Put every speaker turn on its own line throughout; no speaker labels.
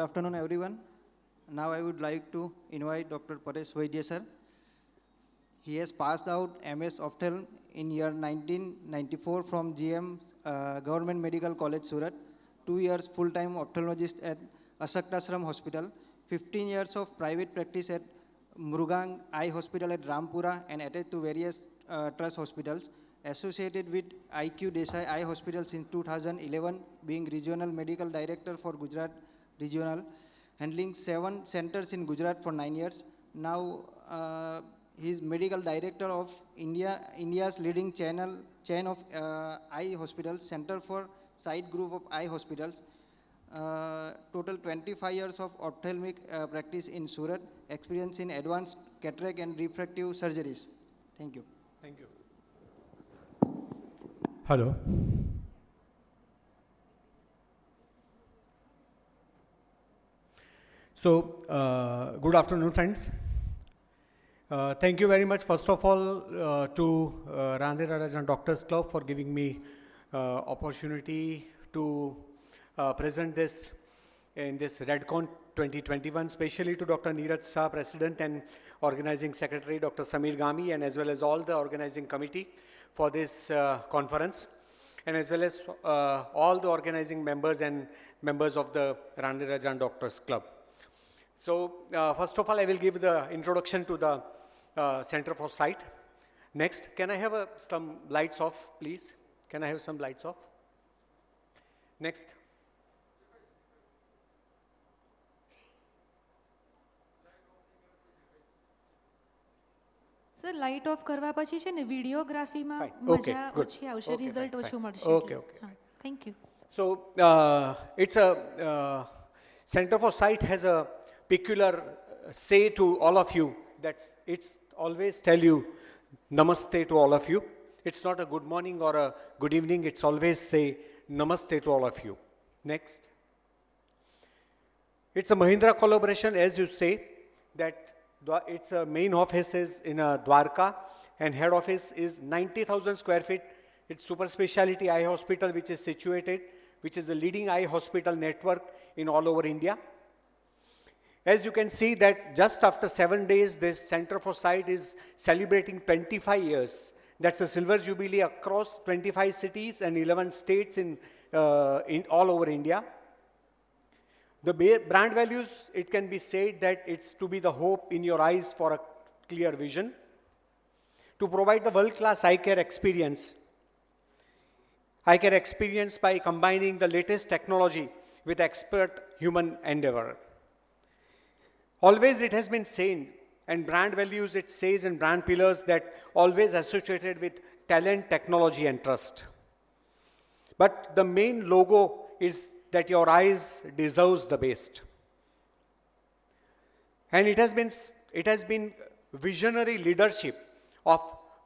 afternoon, everyone. Now I would like to invite Dr. Paresh Vaidya, sir. He has passed out MS Ophthalm in year 1994 from GM Government Medical College, Surat. 2 years full-time ophthalmologist at Ashok Hospital. 15 years of private practice at Murugang Eye Hospital at Rampura and attached to various trust hospitals. Associated with IQ Desai Eye Hospital since 2011, being Regional Medical Director for Gujarat Regional, handling 7 centers in Gujarat for 9 years. Now he is Medical Director of India's leading chain of eye hospitals, Center for Side Group of Eye Hospitals. Total 25 years of ophthalmic practice in Surat, experience in advanced cataract and refractive surgeries. Thank you.
Thank you. Hello. So, good afternoon, friends. Thank you very much, first of all, to Randhir Doctors Club for giving me opportunity to present this in this RADCON 2021, especially to Dr. Neeraj Shah, President and Organizing Secretary, Dr. Samir Gami, and as well as all the organizing committee for this conference, and as well as all the organizing members and members of the Randhir Doctors Club. So, first of all, I will give the introduction to the Center for Sight. Next, can I have some lights off, please? Can I have some lights off? Next.
Sir, light off करवा પછી છે ને વિડિયોગ્રાફીમાં
મજા
ઓછી આવશે, result ઓછું મળશે.
Okay.
Thank you.
So, it's a Center for Sight has a peculiar say to all of you that it's always tell you namaste to all of you. It's not a good morning or a good evening. It's always say namaste to all of you. Next. It's a Mahindra collaboration, as you say, that its main office is in Dwarka and head office is 90,000 square feet. It's super specialty eye hospital which is situated, which is the leading eye hospital network in all over India. As you can see that just after 7 days, this Center for Sight is celebrating 25 years. That's a silver jubilee across 25 cities and 11 states in all over India. The brand values, it can be said that it's to be the hope in your eyes for a clear vision, to provide the world-class eye care experience by combining the latest technology with expert human endeavor. Always it has been said, and brand values it says in brand pillars that always associated with talent, technology and trust. But the main logo is that your eyes deserves the best. And it has been visionary leadership of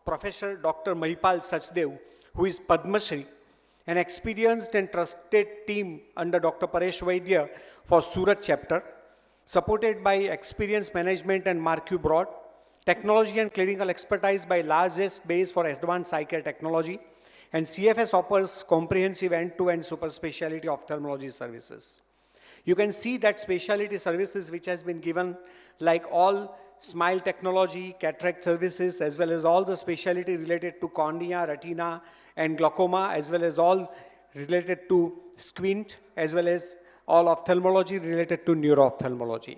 Professor Dr. Mahipal Sachdev, who is Padma Shri, an experienced and trusted team under Dr. Paresh Vaidya for Surat chapter, supported by experienced management and Marquee Broad, technology and clinical expertise by largest base for advanced eye care technology, and CFS offers comprehensive end-to-end super specialty ophthalmology services. You can see that specialty services which has been given, like all smile technology, cataract services, as well as all the specialty related to cornea, retina and glaucoma, as well as all related to squint, as well as all ophthalmology related to neuro-ophthalmology.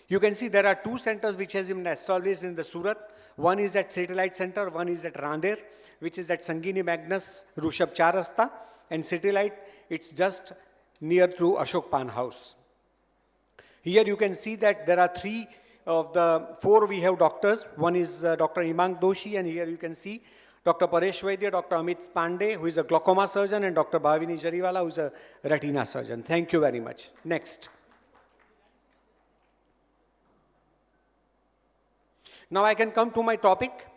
You can see there are 2 centers which has been established in the Surat. One is at Satellite Center, one is at Randhir, which is at Sangini Magnus, Rushabh Charasta, and Satellite, it's just near to Ashok Pan House. Here you can see that there are 3 of the 4 we have doctors. One is Dr. Himank Doshi, and here you can see Dr. Paresh Vaidya, Dr. Amit Pandey, who is a glaucoma surgeon, and Dr. Bhavini Jariwala, who is a retina surgeon. Thank you very much. Next. Now I can come to my topic,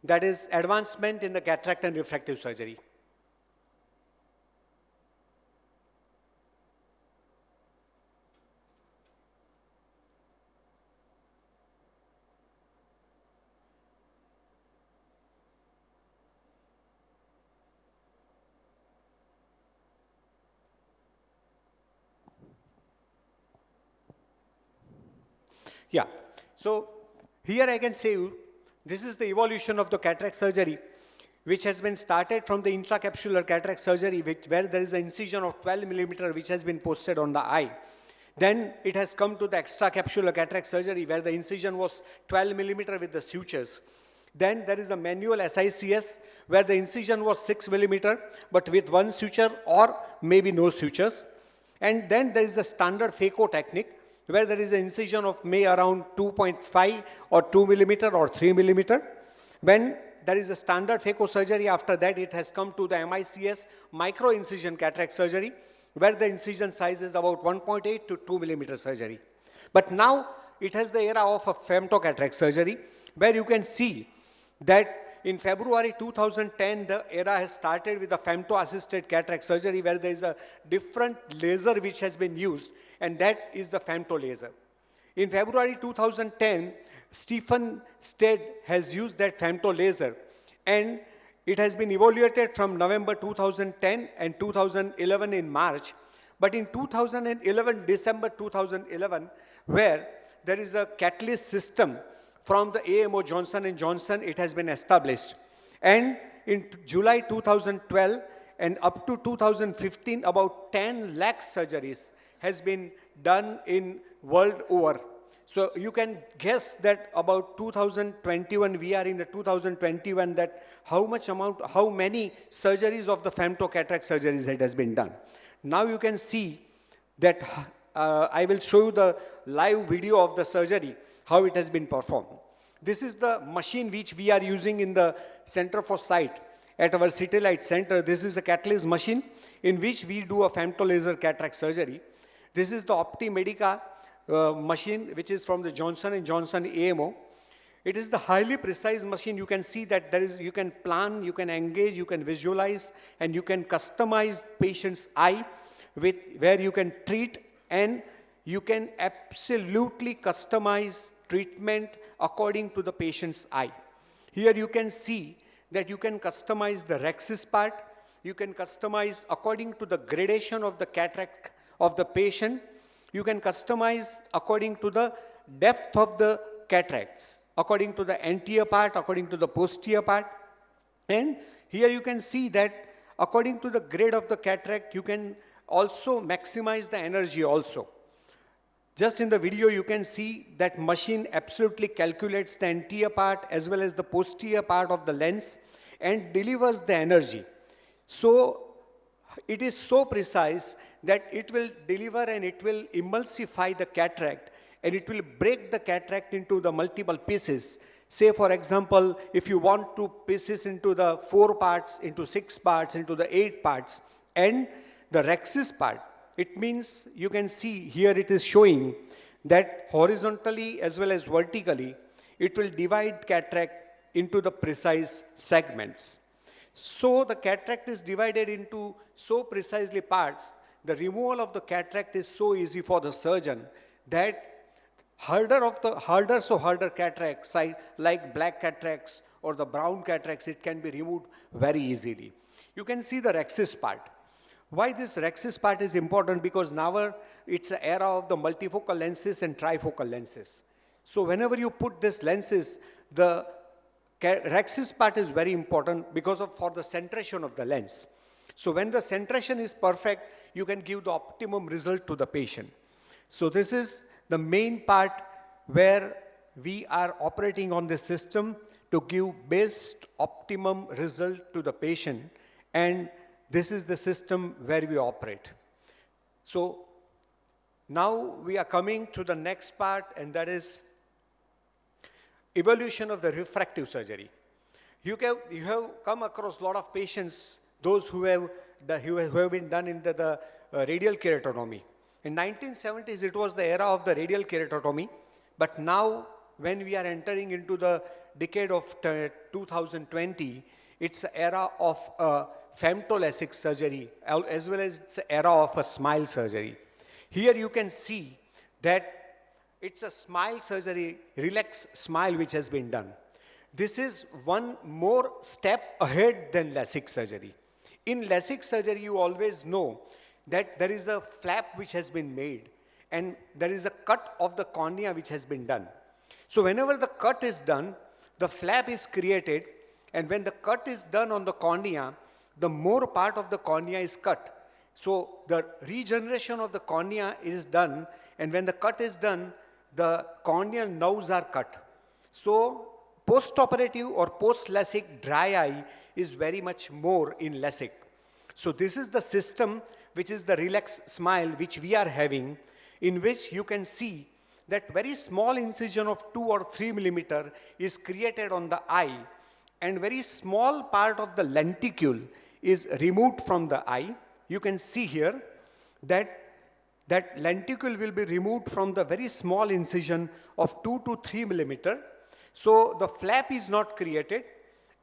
that is advancement in the cataract and refractive surgery. Yeah. So here I can say you, this is the evolution of the cataract surgery, which has been started from the intracapsular cataract surgery, where there is an incision of 12 millimeter, which has been posted on the eye. Then it has come to the extracapsular cataract surgery, where the incision was 12 millimeter with the sutures. Then there is the manual SICS, where the incision was 6 millimeter, but with one suture or maybe no sutures. And then there is the standard FICO technique, where there is an incision of may around 2.5 or 2 millimeter or 3 millimeter. When there is a standard FICO surgery, after that it has come to the MICS, micro incision cataract surgery, where the incision size is about 1.8 to 2 millimeter surgery. But now it has the era of a FEMTO cataract surgery, where you can see that in February 2010, the era has started with the FEMTO assisted cataract surgery, where there is a different laser which has been used, and that is the FEMTO laser. In February 2010, Stephen Stead has used that FEMTO laser, and it has been evaluated from November 2010 and 2011 in March. But in 2011, December 2011, where there is a CATALYS system from the AMO Johnson & Johnson, it has been established. And in July 2012 and up to 2015, about 10 lakh surgeries has been done in world over. So you can guess that about 2021, we are in the 2021, that how many surgeries of the FEMTO cataract surgeries that has been done. Now you can see that I will show you the live video of the surgery, how it has been performed. This is the machine which we are using in the Center for Sight at our City Light Center. This is a CATALYS machine in which we do a FEMTO laser cataract surgery. This is the Optimedica machine, which is from the Johnson & Johnson AMO. It is the highly precise machine. You can see that you can plan, you can engage, you can visualize, and you can customize patient's eye where you can treat, and you can absolutely customize treatment according to the patient's eye. Here you can see that you can customize the rhexis part. You can customize according to the gradation of the cataract of the patient. You can customize according to the depth of the cataracts, according to the anterior part, according to the posterior part. And here you can see that according to the grade of the cataract, you can also maximize the energy also. Just in the video, you can see that machine absolutely calculates the anterior part as well as the posterior part of the lens and delivers the energy. So it is so precise that it will deliver and it will emulsify the cataract, and it will break the cataract into the multiple pieces. Say, for example, if you want to pieces into the 4 parts, into 6 parts, into the 8 parts, and the rhexis part, it means you can see here it is showing that horizontally as well as vertically, it will divide cataract into the precise segments. So the cataract is divided into so precisely parts. The removal of the cataract is so easy for the surgeon that harder cataracts like black cataracts or the brown cataracts, it can be removed very easily. You can see the rhexis part. Why this rhexis part is important? Because now it's an era of the multifocal lenses and trifocal lenses. So whenever you put these lenses, the rhexis part is very important because for the centration of the lens. So when the centration is perfect, you can give the optimum result to the patient. So this is the main part where we are operating on the system to give best optimum result to the patient, and this is the system where we operate. So now we are coming to the next part, and that is evolution of the refractive surgery. You have come across a lot of patients, those who have been done in the radial keratotomy. In 1970s, it was the era of the radial keratotomy, but now when we are entering into the decade of 2020, it's the era of femtolasic surgery, as well as it's the era of a smile surgery. Here you can see that it's a smile surgery, relax smile, which has been done. This is one more step ahead than LASIK surgery. In LASIK surgery, you always know that there is a flap which has been made, and there is a cut of the cornea which has been done. So whenever the cut is done, the flap is created, and when the cut is done on the cornea, the more part of the cornea is cut. So the regeneration of the cornea is done, and when the cut is done, the corneal nerves are cut. So postoperative or post-LASIK dry eye is very much more in LASIK. So this is the system which is the relax smile which we are having, in which you can see that very small incision of 2 or 3 millimeter is created on the eye, and very small part of the lenticule is removed from the eye. You can see here that lenticule will be removed from the very small incision of 2 to 3 millimeter. So the flap is not created,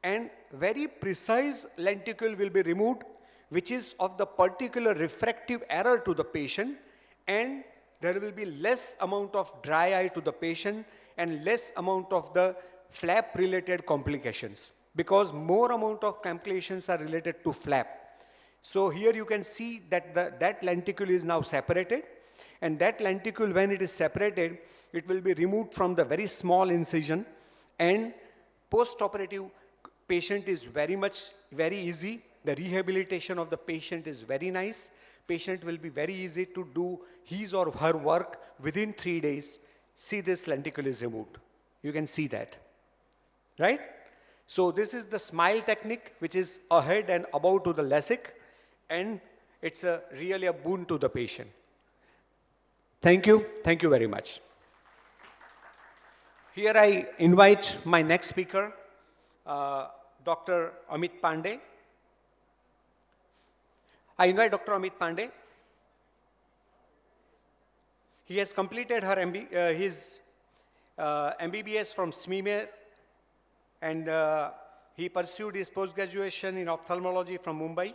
and very precise lenticule will be removed, which is of the particular refractive error to the patient, and there will be less amount of dry eye to the patient and less amount of the flap related complications, because more amount of complications are related to flap. So here you can see that that lenticule is now separated, and that lenticule, when it is separated, it will be removed from the very small incision, and post-operative patient is very easy. The rehabilitation of the patient is very nice. Patient will be very easy to do his or her work within 3 days. See, this lenticule is removed. You can see that, right? So this is the smile technique, which is ahead and above to the LASIK, and it's really a boon to the patient. Thank you very much. Here I invite my next speaker, Dr. Amit Pandey. I invite Dr. Amit Pandey. He has completed his MBBS from SMIMER, and he pursued his post-graduation in ophthalmology from Mumbai.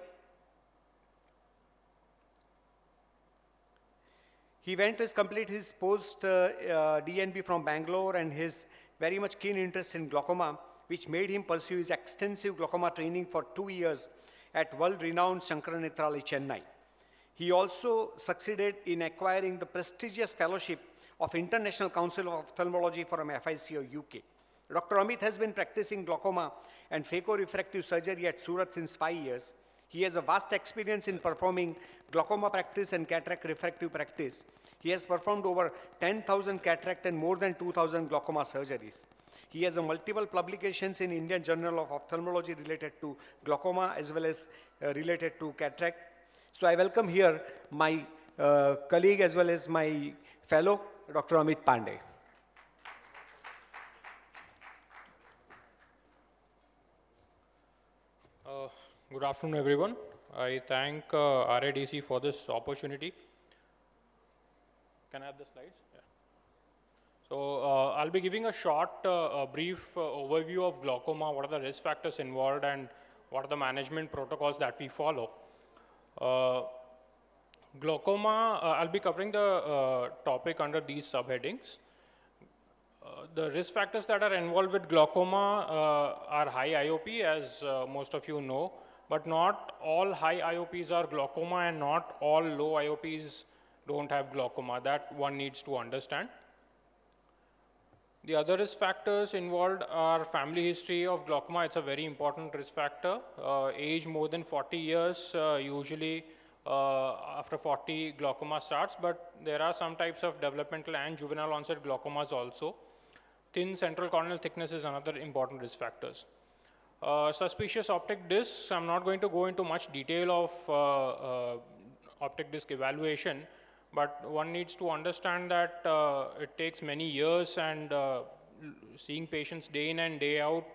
He went to complete his post DNB from Bangalore, and his very much keen interest in glaucoma, which made him pursue his extensive glaucoma training for 2 years at world-renowned Shankara Netralaya, Chennai. He also succeeded in acquiring the prestigious fellowship of International Council of Ophthalmology from FICO, UK. Dr. Amit has been practicing glaucoma and FICO refractive surgery at Surat since 5 years. He has a vast experience in performing glaucoma practice and cataract refractive practice. He has performed over 10,000 cataract and more than 2,000 glaucoma surgeries. He has multiple publications in Indian Journal of Ophthalmology related to glaucoma as well as related to cataract. So I welcome here my colleague as well as my fellow, Dr. Amit Pandey.
Good afternoon, everyone. I thank RADC for this opportunity. Can I have the slides? Yeah. So I'll be giving a short, brief overview of glaucoma, what are the risk factors involved, and what are the management protocols that we follow. Glaucoma, I'll be covering the topic under these subheadings. The risk factors that are involved with glaucoma are high IOP, as most of you know, but not all high IOPs are glaucoma, and not all low IOPs don't have glaucoma. That one needs to understand. The other risk factors involved are family history of glaucoma. It's a very important risk factor. Age more than 40 years, usually after 40 glaucoma starts, but there are some types of developmental and juvenile onset glaucomas also. Thin central corneal thickness is another important risk factors. Suspicious optic discs, I'm not going to go into much detail of optic disc evaluation, but one needs to understand that it takes many years and seeing patients day in and day out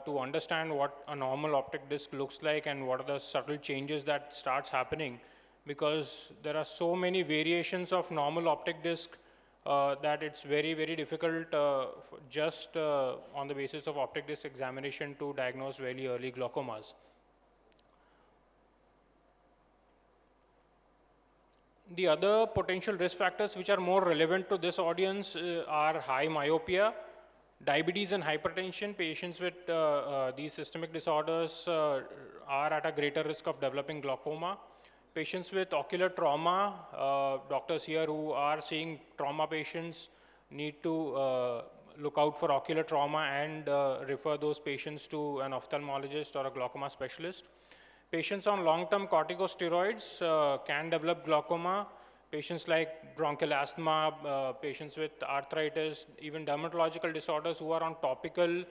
to understand what a normal optic disc looks like and what are the subtle changes that starts happening, because there are so many variations of normal optic disc that it's very, very difficult just on the basis of optic disc examination to diagnose very early glaucomas. The other potential risk factors which are more relevant to this audience are high myopia, diabetes and hypertension. Patients with these systemic disorders are at a greater risk of developing glaucoma. Patients with ocular trauma, doctors here who are seeing trauma patients need to look out for ocular trauma and refer those patients to an ophthalmologist or a glaucoma specialist. Patients on long-term corticosteroids can develop glaucoma. Patients like bronchial asthma, patients with arthritis, even dermatological disorders who are on topical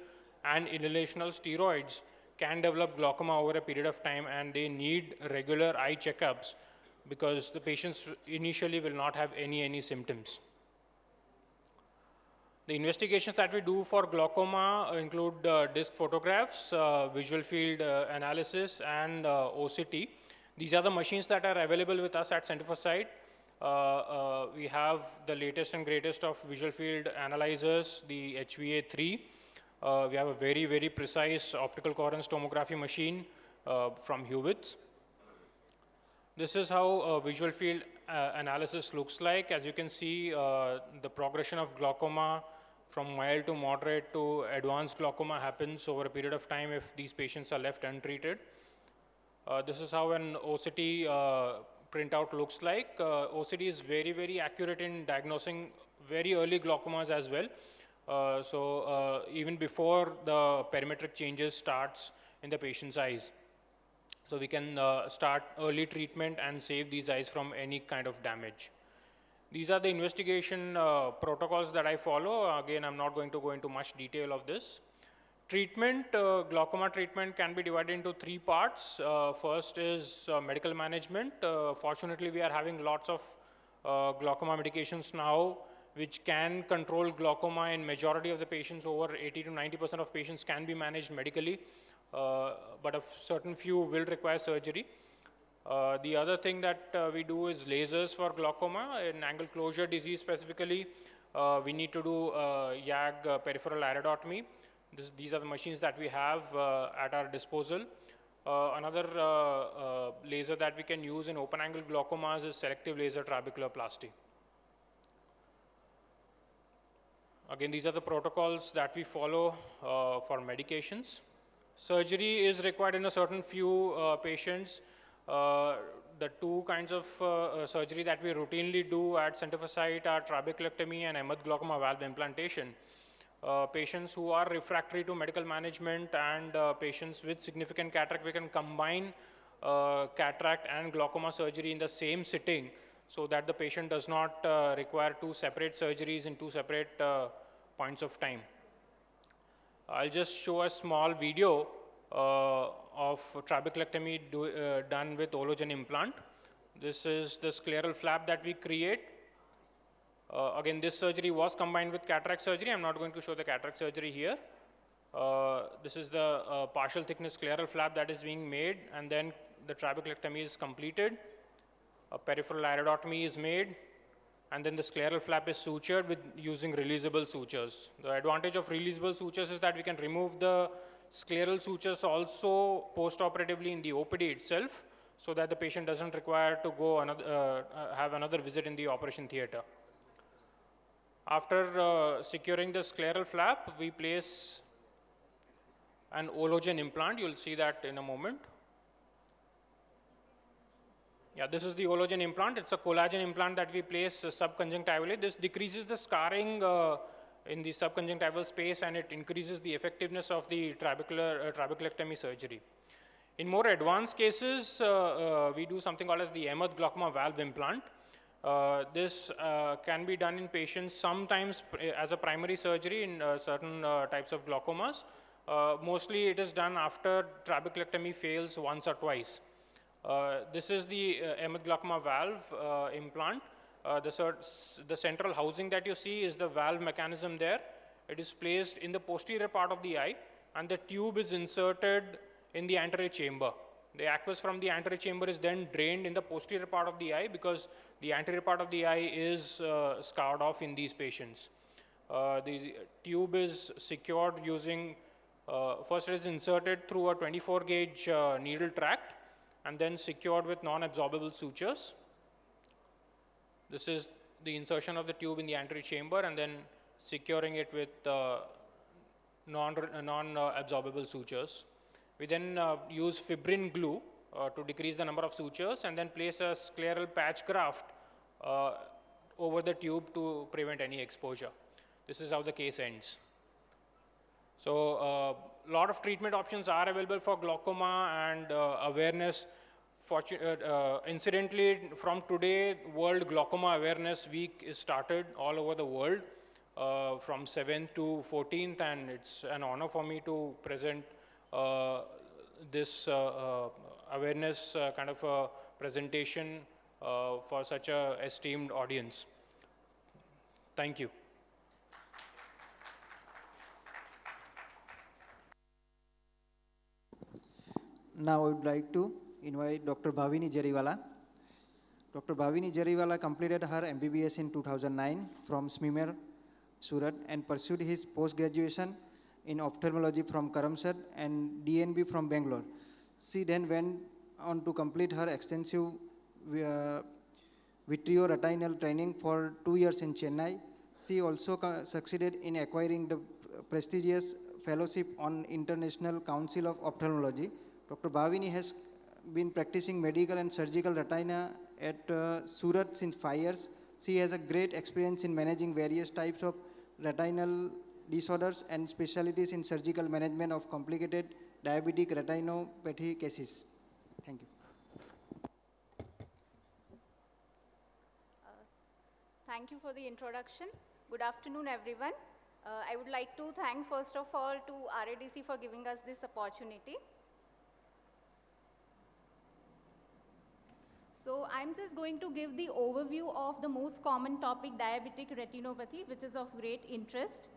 and inhalational steroids can develop glaucoma over a period of time, and they need regular eye checkups because the patients initially will not have any symptoms. The investigations that we do for glaucoma include disc photographs, visual field analysis, and OCT. These are the machines that are available with us at Center for Sight. We have the latest and greatest of visual field analyzers, the HVA3. We have a very precise optical coherence tomography machine from Hewitts. This is how visual field analysis looks like. As you can see, the progression of glaucoma from mild to moderate to advanced glaucoma happens over a period of time if these patients are left untreated. This is how an OCT printout looks like. OCT is very accurate in diagnosing very early glaucomas as well. So even before the perimetric changes starts in the patient's eyes. So we can start early treatment and save these eyes from any kind of damage. These are the investigation protocols that I follow. Again, I'm not going to go into much detail of this. Treatment, glaucoma treatment can be divided into three parts. First is medical management. Fortunately, we are having lots of glaucoma medications now which can control glaucoma in majority of the patients. Over 80 to 90% of patients can be managed medically, but a certain few will require surgery. The other thing that we do is lasers for glaucoma. In angle closure disease specifically, we need to do YAG peripheral iridotomy. These are the machines that we have at our disposal. Another laser that we can use in open angle glaucomas is selective laser trabecular-plasty. Again, these are the protocols that we follow for medications. Surgery is required in a certain few patients. The two kinds of surgery that we routinely do at Center for Sight are trabeculectomy and AHMED glaucoma valve implantation. Patients who are refractory to medical management and patients with significant cataract, we can combine cataract and glaucoma surgery in the same sitting so that the patient does not require two separate surgeries in two separate points of time. I'll just show a small video of trabeculectomy done with Ologen implant. This is the scleral flap that we create. Again, this surgery was combined with cataract surgery. I'm not going to show the cataract surgery here. This is the partial thickness scleral flap that is being made, and then the trabeculectomy is completed. A peripheral iridotomy is made, and then the scleral flap is sutured with using releasable sutures. The advantage of releasable sutures is that we can remove the scleral sutures also post-operatively in the OPD itself, so that the patient doesn't require to go have another visit in the operation theater. After securing the scleral flap, we place an Ologen implant. You'll see that in a moment. Yeah, this is the Ologen implant. It's a collagen implant that we place subconjunctivally. This decreases the scarring in the subconjunctival space, and it increases the effectiveness of the trabeculectomy surgery. In more advanced cases, we do something called as the AHMED glaucoma valve implant. This can be done in patients sometimes as a primary surgery in certain types of glaucomas. Mostly it is done after trabeculectomy fails once or twice. This is the AHMED glaucoma valve implant. The central housing that you see is the valve mechanism there. It is placed in the posterior part of the eye, and the tube is inserted in the anterior chamber. The aqueous from the anterior chamber is then drained in the posterior part of the eye because the anterior part of the eye is scarred off in these patients. The tube is secured using, first it is inserted through a 24 gauge needle tract and then secured with non-absorbable sutures. This is the insertion of the tube in the anterior chamber and then securing it with non-absorbable sutures. We then use fibrin glue to decrease the number of sutures, and then place a scleral patch graft over the tube to prevent any exposure. This is how the case ends. So a lot of treatment options are available for glaucoma, and awareness. Incidentally, from today, World Glaucoma Awareness Week is started all over the world from 7th to 14th, and it's an honor for me to present this awareness kind of a presentation for such a esteemed audience. Thank you.
Now I would like to invite Dr. Bhavini Jariwala. Dr. Bhavini Jariwala completed her MBBS in 2009 from SMIMER, Surat, and pursued his post-graduation in ophthalmology from Karamsad and DNB from Bangalore. She then went on to complete her extensive Vitreo retinal training for 2 years in Chennai. She also succeeded in acquiring the prestigious fellowship on International Council of Ophthalmology. Dr. Bhavini has been practicing medical and surgical retina at Surat since 5 years. She has a great experience in managing various types of retinal disorders and specialties in surgical management of complicated diabetic retinopathy cases. Thank you.
Thank you for the introduction. Good afternoon, everyone. I would like to thank first of all to RADC for giving us this opportunity. So I'm just going to give the overview of the most common topic, diabetic retinopathy, which is of great interest.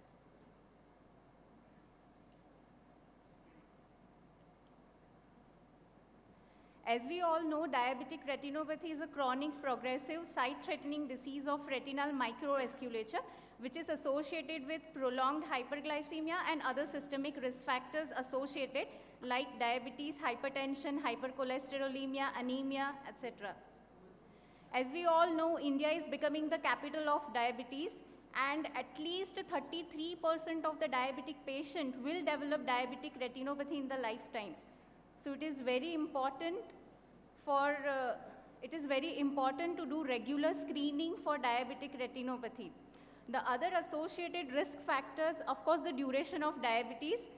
As we all know, diabetic retinopathy is a chronic, progressive, sight-threatening disease of retinal microvasculature, which is associated with prolonged hyperglycemia and other systemic risk factors associated like diabetes, hypertension, hypercholesterolemia, anemia, etc. As we all know, India is becoming the capital of diabetes, and at least 33% of the diabetic patient will develop diabetic retinopathy in the lifetime. So it is very important to do regular screening for diabetic retinopathy. The other associated risk factors, of course, the duration of diabetes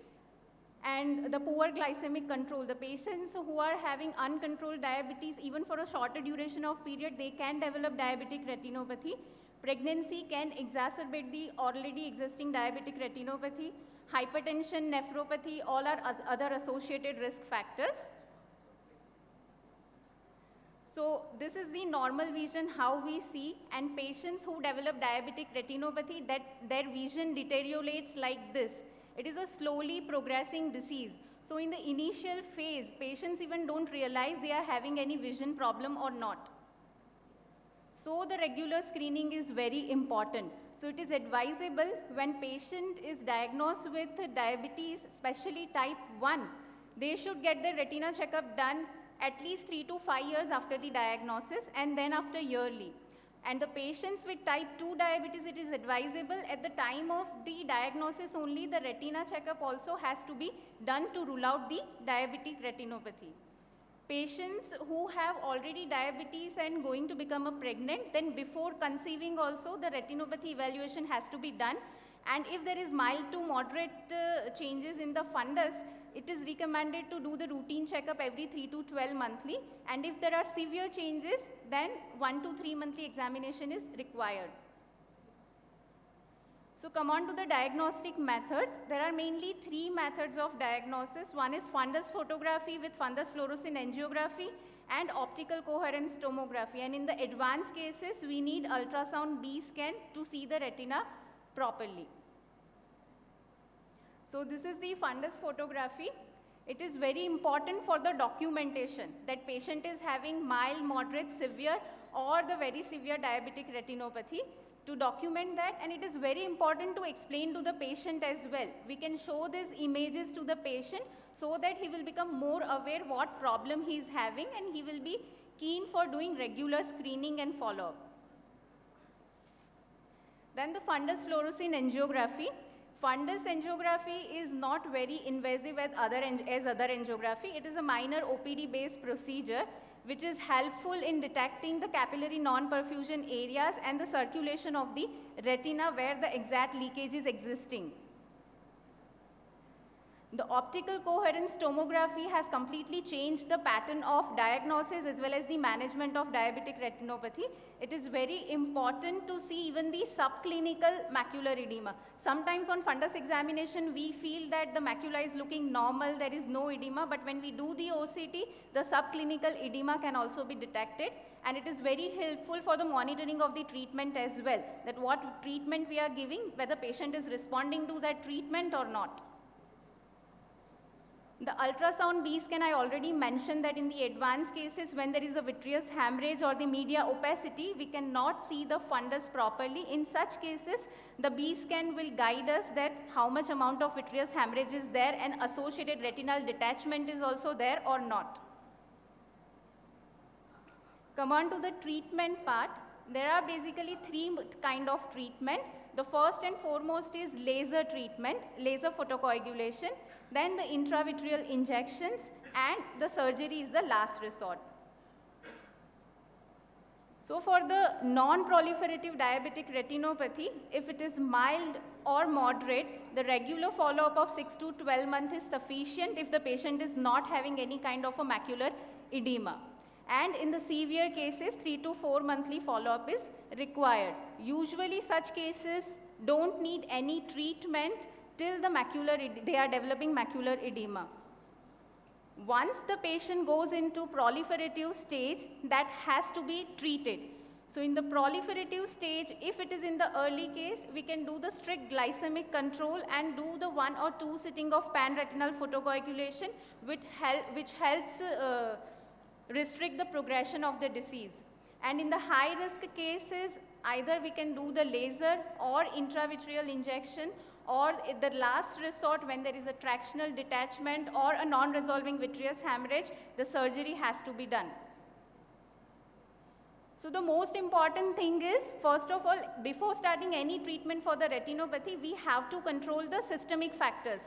and the poor glycemic control. The patients who are having uncontrolled diabetes, even for a shorter duration of period, they can develop diabetic retinopathy. Pregnancy can exacerbate the already existing diabetic retinopathy. Hypertension, nephropathy, all are other associated risk factors. So this is the normal vision, how we see, and patients who develop diabetic retinopathy, that their vision deteriorates like this. It is a slowly progressing disease. So in the initial phase, patients even don't realize they are having any vision problem or not. So the regular screening is very important. So it is advisable when patient is diagnosed with diabetes, especially type 1, they should get the retina checkup done at least 3 to 5 years after the diagnosis, and then after yearly. And the patients with type 2 diabetes, it is advisable at the time of the diagnosis only the retina checkup also has to be done to rule out the diabetic retinopathy. Patients who have already diabetes and going to become a pregnant, then before conceiving also the retinopathy evaluation has to be done. And if there is mild to moderate changes in the fundus, it is recommended to do the routine checkup every 3 to 12 monthly. And if there are severe changes, then 1 to 3 monthly examination is required. So come on to the diagnostic methods. There are mainly 3 methods of diagnosis. One is fundus photography with fundus fluorescein angiography and optical coherence tomography. And in the advanced cases, we need ultrasound B scan to see the retina properly. So this is the fundus photography. It is very important for the documentation that patient is having mild, moderate, severe or the very severe diabetic retinopathy. To document that, and it is very important to explain to the patient as well. We can show these images to the patient so that he will become more aware what problem he is having, and he will be keen for doing regular screening and follow-up. Then the fundus fluorescein angiography. Fundus angiography is not very invasive as other angiography. It is a minor OPD-based procedure which is helpful in detecting the capillary non-perfusion areas and the circulation of the retina where the exact leakage is existing. The optical coherence tomography has completely changed the pattern of diagnosis as well as the management of diabetic retinopathy. It is very important to see even the subclinical macular edema. Sometimes on fundus examination, we feel that the macula is looking normal, there is no edema, but when we do the OCT, the subclinical edema can also be detected, and it is very helpful for the monitoring of the treatment as well, that what treatment we are giving, whether patient is responding to that treatment or not. The ultrasound B-scan, I already mentioned that in the advanced cases when there is a vitreous hemorrhage or the media opacity, we cannot see the fundus properly. In such cases, the B-scan will guide us that how much amount of vitreous hemorrhage is there and associated retinal detachment is also there or not. Come on to the treatment part. There are basically three kind of treatment. The first and foremost is laser treatment, laser photocoagulation, then the intravitreal injections, and the surgery is the last resort. So for the non-proliferative diabetic retinopathy, if it is mild or moderate, the regular follow-up of 6 to 12 months is sufficient if the patient is not having any kind of a macular edema. And in the severe cases, 3 to 4 monthly follow-up is required. Usually such cases don't need any treatment till they are developing macular edema. Once the patient goes into proliferative stage, that has to be treated. So in the proliferative stage, if it is in the early case, we can do the strict glycemic control and do the 1 or 2 sitting of pan-retinal photocoagulation, which helps restrict the progression of the disease. And in the high-risk cases, either we can do the laser or intravitreal injection, or at the last resort when there is a tractional detachment or a non-resolving vitreous hemorrhage, the surgery has to be done. So the most important thing is, first of all, before starting any treatment for the retinopathy, we have to control the systemic factors.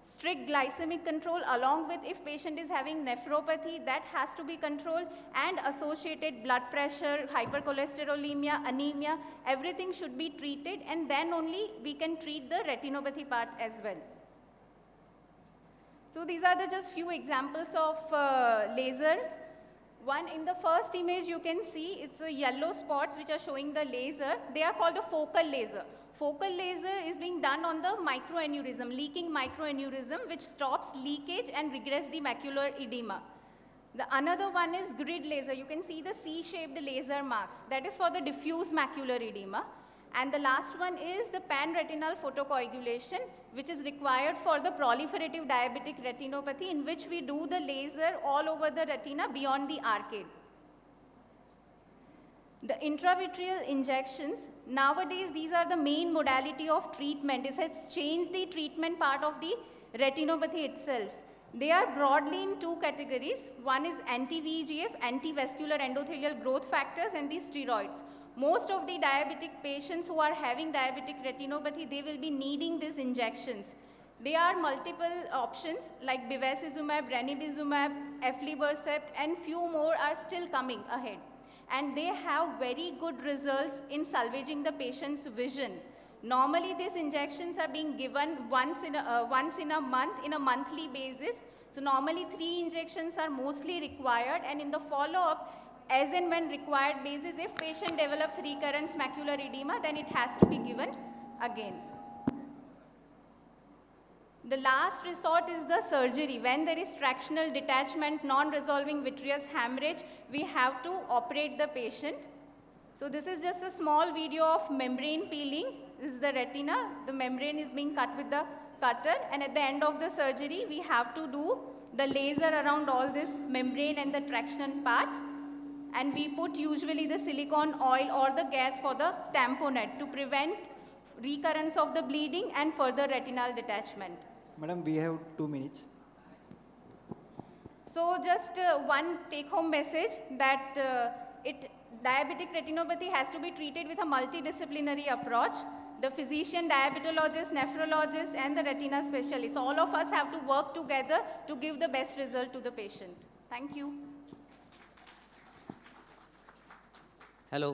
Strict glycemic control, along with if patient is having nephropathy, that has to be controlled, and associated blood pressure, hypercholesterolemia, anemia, everything should be treated, and then only we can treat the retinopathy part as well. So these are the just few examples of lasers. One, in the first image you can see it's the yellow spots which are showing the laser. They are called a focal laser. Focal laser is being done on the microaneurysm, leaking microaneurysm, which stops leakage and regress the macular edema. The another one is grid laser. You can see the C-shaped laser marks. That is for the diffuse macular edema. And the last one is the pan-retinal photocoagulation, which is required for the proliferative diabetic retinopathy, in which we do the laser all over the retina beyond the arcade. The intravitreal injections, nowadays these are the main modality of treatment. It has changed the treatment part of the retinopathy itself. They are broadly in 2 categories. One is anti-VEGF, anti-vascular endothelial growth factors, and the steroids. Most of the diabetic patients who are having diabetic retinopathy, they will be needing these injections. There are multiple options like bevacizumab, ranibizumab, aflibercept, and few more are still coming ahead. And they have very good results in salvaging the patient's vision. Normally, these injections are being given once in a month, in a monthly basis. So normally 3 injections are mostly required, and in the follow-up, as and when required basis, if patient develops recurrence macular edema, then it has to be given again. The last resort is the surgery. When there is tractional detachment, non-resolving vitreous hemorrhage, we have to operate the patient. So this is just a small video of membrane peeling. This is the retina. The membrane is being cut with the cutter, and at the end of the surgery, we have to do the laser around all this membrane and the traction part. And we put usually the silicone oil or the gas for the tamponade to prevent recurrence of the bleeding and further retinal detachment.
Madam, we have 2 minutes.
So just one take-home message that diabetic retinopathy has to be treated with a multidisciplinary approach. the physician, diabetologist, nephrologist, and the retina specialist. All of us have to work together to give the best result to the patient. Thank you.
Hello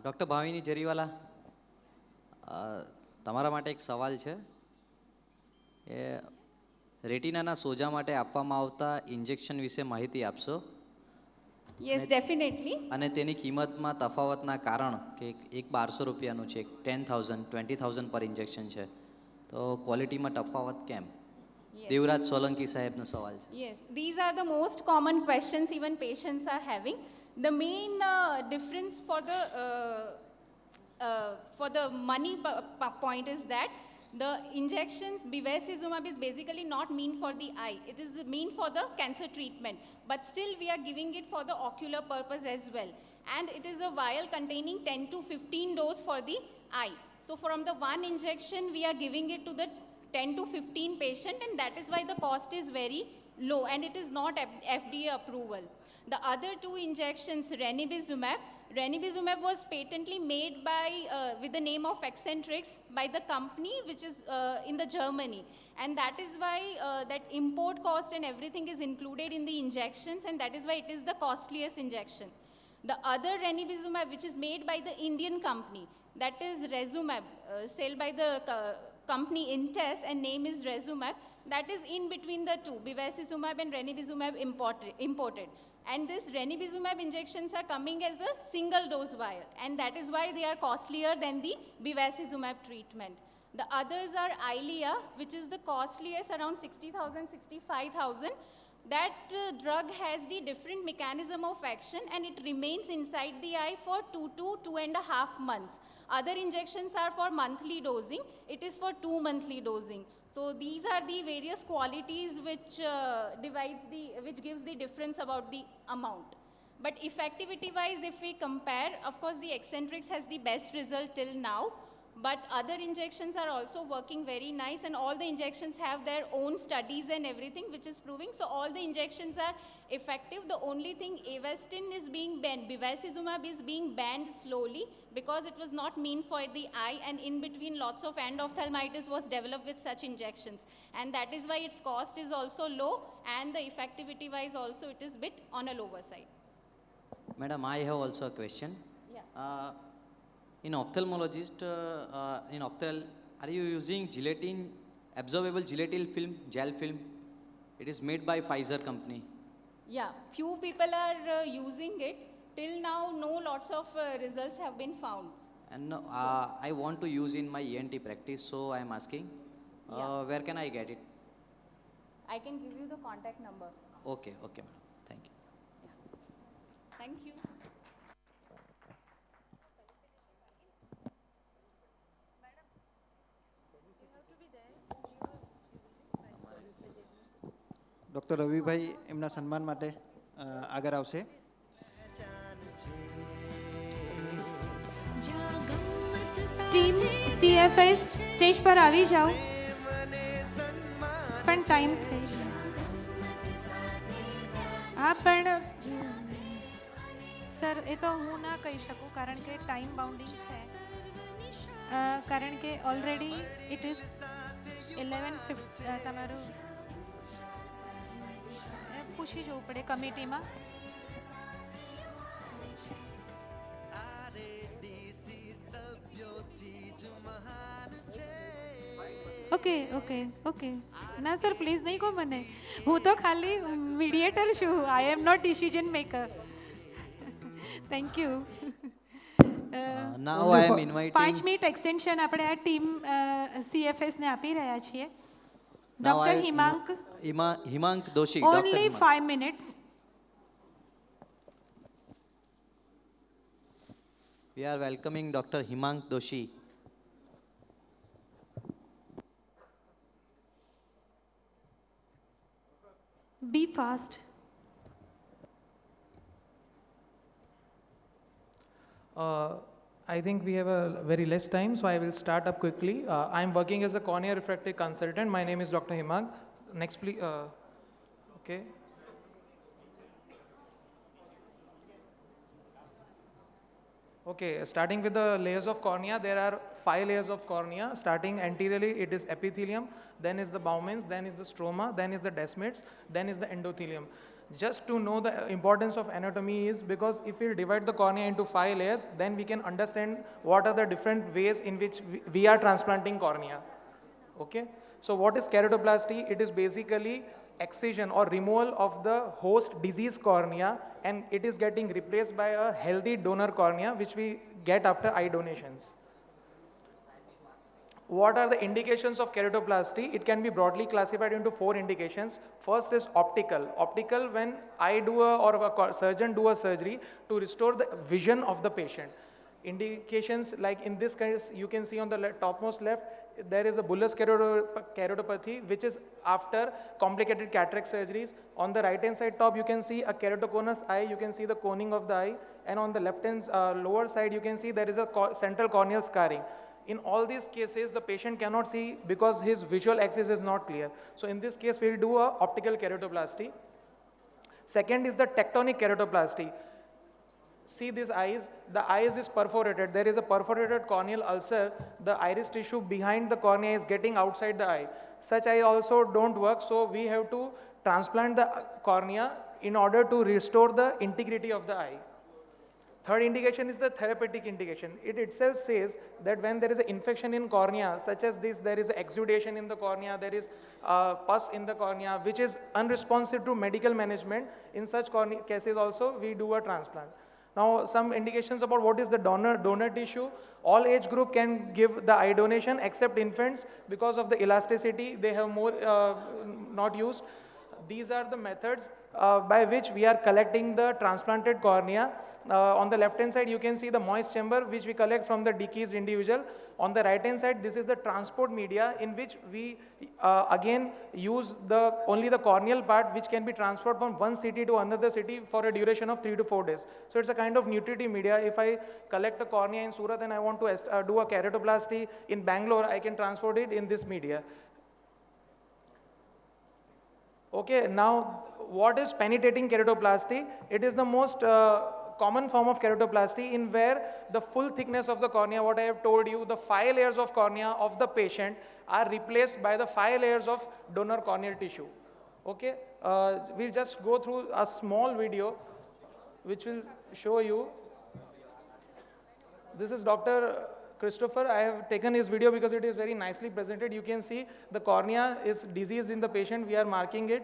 doctor Bhavini Jariwala, તમારા માટે એક સવાલ છે એ રેટિનાના સોજા માટે આપવામાં આવતા injection વિશે માહિતી આપશો?
Yes, definitely.
અને તેની કિંમતમાં તફાવતના કારણ કે એક 1200 રૂપિયાનું છે, એક 10,000 20,000 પર ઇન્જેક્શન છે, તો ક્વોલિટીમાં તફાવત કેમ?
Yes.
દેવરાજ સોલંકી સાહેબનો સવાલ છે.
Yes, these are the most common questions even patients are having. The main difference for the money point is that the injections, bevacizumab is basically not mean for the eye. It is mean for the cancer treatment. But still we are giving it for the ocular purpose as well. And it is a vial containing 10 to 15 dose for the eye. So from the one injection, we are giving it to the 10 to 15 patient, and that is why the cost is very low and it is not FDA approval. The other two injections, ranibizumab was patently made by, with the name of Eccentrix by the company which is in the Germany. And that is why that import cost and everything is included in the injections, and that is why it is the costliest injection. The other ranibizumab which is made by the Indian company, that is Resumab, sold by the company Intes and name is Resumab. That is in between the two, bevacizumab and ranibizumab imported. And this ranibizumab injections are coming as a single dose vial, and that is why they are costlier than the bevacizumab treatment. The others are Eylea, which is the costliest, around 60,000, 65,000. That drug has the different mechanism of action and it remains inside the eye for 2 to 2.5 months. Other injections are for monthly dosing. It is for 2 monthly dosing. So these are the various qualities which which gives the difference about the amount. But effectivity wise, if we compare, of course the Eccentrix has the best result till now. But other injections are also working very nice, and all the injections have their own studies and everything which is proving. So all the injections are effective. The only thing, Avastin is being banned. Bevacizumab is being banned slowly because it was not mean for the eye, and in between lots of endophthalmitis was developed with such injections. And that is why its cost is also low, and the effectivity wise also it is bit on a lower side.
Madam, I have also a question.
Yeah.
In ophthalmologist, in opthal, are you using gelatin, absorbable gelatin film, gel film? It is made by Pfizer company.
Yeah, few people are using it. Till now, no lots of results have been found.
And I want to use in my ENT practice, so I am asking, where can I get it?
I can give you the contact number.
Okay, okay, madam. Thank you.
Yeah. Thank you.
Doctor Ravibhai એમના સન્માન માટે આગળ આવશે.
Team CFS stage પર આવી જાઓ, પણ time થઈ ગયો. હા, પણ સર એ તો હું ના કહી શકું કારણ કે ટાઈમ બાઉન્ડિંગ છે, કારણ કે ઓલરેડી ઇટ ઇઝ 11:50. તમારું પૂછી જવું પડે કમિટીમાં. ઓકે ઓકે ઓકે, ના સર પ્લીઝ નહીં કહો મને, હું તો ખાલી મીડિયેટર છું, I am not decision maker. Thank you.
Now I am inviting.
5 minute extension આપણે આ ટીમ CFS ને આપી રહ્યા છીએ.
Now
doctor
I-
Himank,
Himank Doshi.
only
Dr. Himank.
5 minutes.
We are welcoming Dr. Himank Doshi.
Be fast.
I think we have a very less time, so I will start up quickly. I am working as a cornea refractive consultant. My name is Dr. Himank. Next, please. Okay. Okay, starting with the layers of cornea, there are 5 layers of cornea. Starting anteriorly, it is epithelium, then is the Bowman's, then is the stroma, then is the desmids, then is the endothelium. Just to know the importance of anatomy is because if we divide the cornea into 5 layers, then we can understand what are the different ways in which we are transplanting cornea. Okay, so what is keratoplasty? It is basically excision or removal of the host disease cornea, and it is getting replaced by a healthy donor cornea which we get after eye donations. What are the indications of keratoplasty? It can be broadly classified into 4 indications. First is optical. Optical, when I do or a surgeon do a surgery to restore the vision of the patient. Indications like in this case, you can see on the topmost left, there is a bullous keratopathy, which is after complicated cataract surgeries. On the right hand side top, you can see a keratoconus eye, you can see the coning of the eye, and on the left hand lower side, you can see there is a central corneal scarring. In all these cases, the patient cannot see because his visual axis is not clear. So in this case, we'll do a optical keratoplasty. Second is the tectonic keratoplasty. See these eyes, the eyes is perforated. There is a perforated corneal ulcer. The iris tissue behind the cornea is getting outside the eye. Such eye also don't work, so we have to transplant the cornea in order to restore the integrity of the eye. Third indication is the therapeutic indication. It itself says that when there is an infection in cornea, such as this, there is exudation in the cornea, there is pus in the cornea, which is unresponsive to medical management. In such cases also, we do a transplant. Now, some indications about what is the donor tissue. All age group can give the eye donation except infants because of the elasticity. They have more not used. These are the methods by which we are collecting the transplanted cornea. On the left hand side, you can see the moist chamber which we collect from the deceased individual. On the right hand side, this is the transport media in which we again use only the corneal part, which can be transferred from one city to another city for a duration of 3 to 4 days. So it's a kind of nutritive media. If I collect a cornea in Surat and I want to do a keratoplasty in Bangalore, I can transport it in this media. Okay, now what is penetrating keratoplasty? It is the most common form of keratoplasty in where the full thickness of the cornea, what I have told you, the 5 layers of cornea of the patient are replaced by the 5 layers of donor corneal tissue. Okay, we'll just go through a small video which will show you. This is Dr. Christopher. I have taken his video because it is very nicely presented. You can see the cornea is diseased in the patient. We are marking it.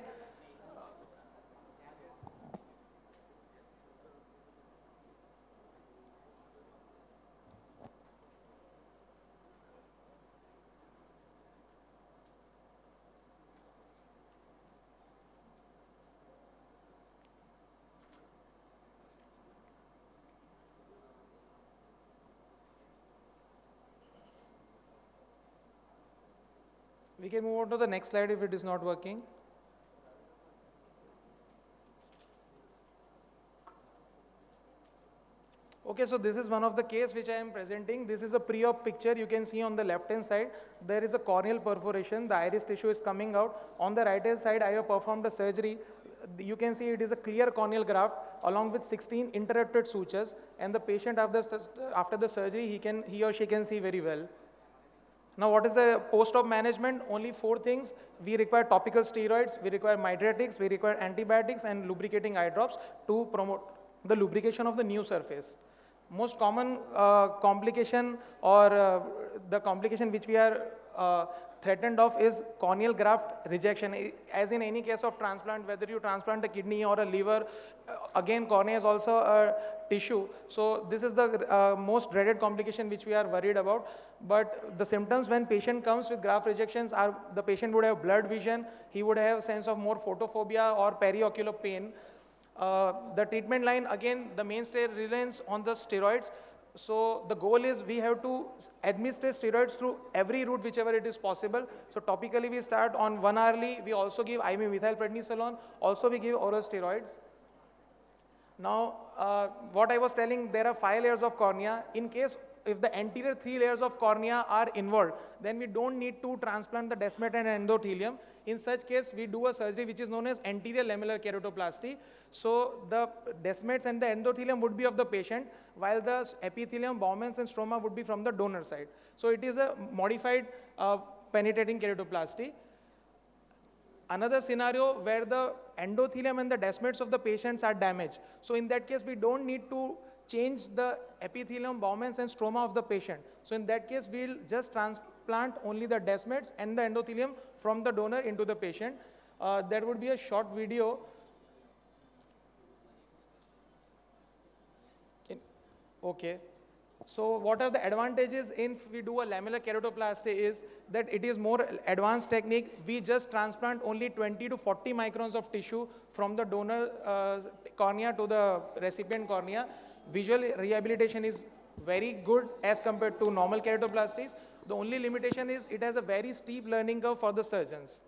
We can move on to the next slide if it is not working. Okay, so this is one of the case which I am presenting. This is a pre-op picture. You can see on the left hand side, there is a corneal perforation. The iris tissue is coming out. On the right hand side, I have performed a surgery. You can see it is a clear corneal graft along with 16 interrupted sutures, and the patient after the surgery, he or she can see very well. Now, what is the post-op management? Only 4 things. We require topical steroids, we require mydriatics, we require antibiotics and lubricating eye drops to promote the lubrication of the new surface. Most common complication or the complication which we are threatened of is corneal graft rejection. As in any case of transplant, whether you transplant a kidney or a liver, again cornea is also a tissue. So this is the most dreaded complication which we are worried about. But the symptoms when patient comes with graft rejections are the patient would have blurred vision, he would have a sense of more photophobia or periocular pain. The treatment line, again, the mainstay reliance on the steroids. So the goal is we have to administer steroids through every route whichever it is possible. So topically we start on 1 hourly. We also give methylprednisolone. Also we give oral steroids. Now what I was telling, there are 5 layers of cornea. In case if the anterior 3 layers of cornea are involved, then we don't need to transplant the desmet and endothelium. In such case, we do a surgery which is known as anterior lamellar keratoplasty. So the desmets and the endothelium would be of the patient, while the epithelium, Bowman's and stroma would be from the donor side. So it is a modified penetrating keratoplasty. Another scenario where the endothelium and the desmets of the patients are damaged. So in that case, we don't need to change the epithelium, Bowman's and stroma of the patient. So in that case, we'll just transplant only the desmets and the endothelium from the donor into the patient. There would be a short video. Okay. So what are the advantages if we do a lamellar keratoplasty is that it is more advanced technique. We just transplant only 20 to 40 microns of tissue from the donor cornea to the recipient cornea. Visual rehabilitation is very good as compared to normal keratoplasties. The only limitation is it has a very steep learning curve for the surgeons.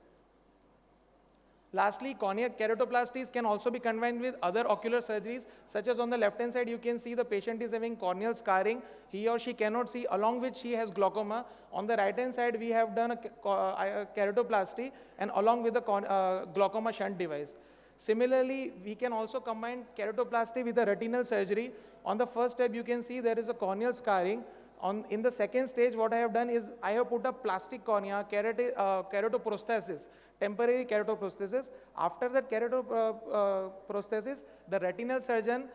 Lastly, corneal keratoplasties can also be combined with other ocular surgeries, such as on the left hand side you can see the patient is having corneal scarring. He or she cannot see, along with she has glaucoma. On the right hand side we have done a keratoplasty and along with the glaucoma shunt device. Similarly, we can also combine keratoplasty with a retinal surgery. On the first step you can see there is a corneal scarring. In the second stage, what I have done is I have put a plastic cornea, keratoprosthesis, temporary keratoprosthesis. After that keratoprosthesis, the retinal surgeon,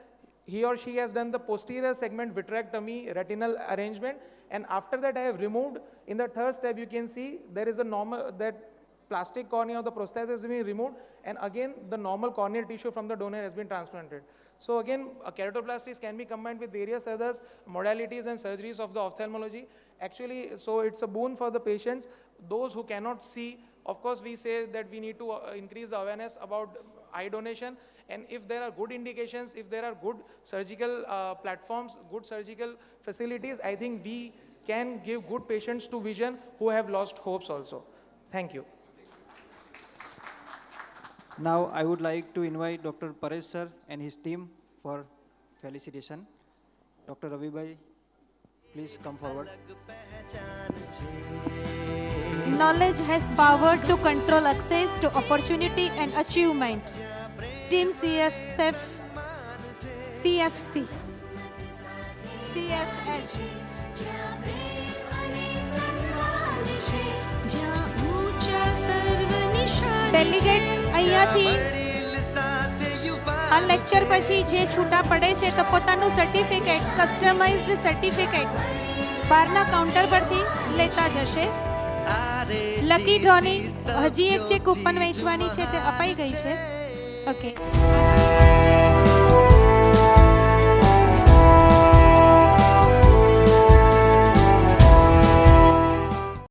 he or she has done the posterior segment vitrectomy, retinal arrangement, and after that I have removed. In the third step, you can see there is a normal, that plastic cornea of the prosthesis has been removed, and again the normal corneal tissue from the donor has been transplanted. So again, keratoplasties can be combined with various other modalities and surgeries of the ophthalmology. Actually, so it's a boon for the patients. Those who cannot see, of course we say that we need to increase the awareness about eye donation, and if there are good indications, if there are good surgical platforms, good surgical facilities, I think we can give good patients to vision who have lost hopes also. Thank you.
Now I would like to invite Dr. Paresh sir and his team for felicitation. Dr. Ravi bhai, please come forward.
Knowledge has power to control access to opportunity and achievement. Team CFF, CFC, CFS. Delegates અહીંયાથી આ lecture પછી જે છૂટા પડે છે તો પોતાનું certificate, customised certificate બહારના કાઉન્ટર પરથી લેતા જશે. લકી ડ્રોની હજી એક જે કૂપન વેચવાની છે તે અપાઈ ગઈ છે. ઓકે.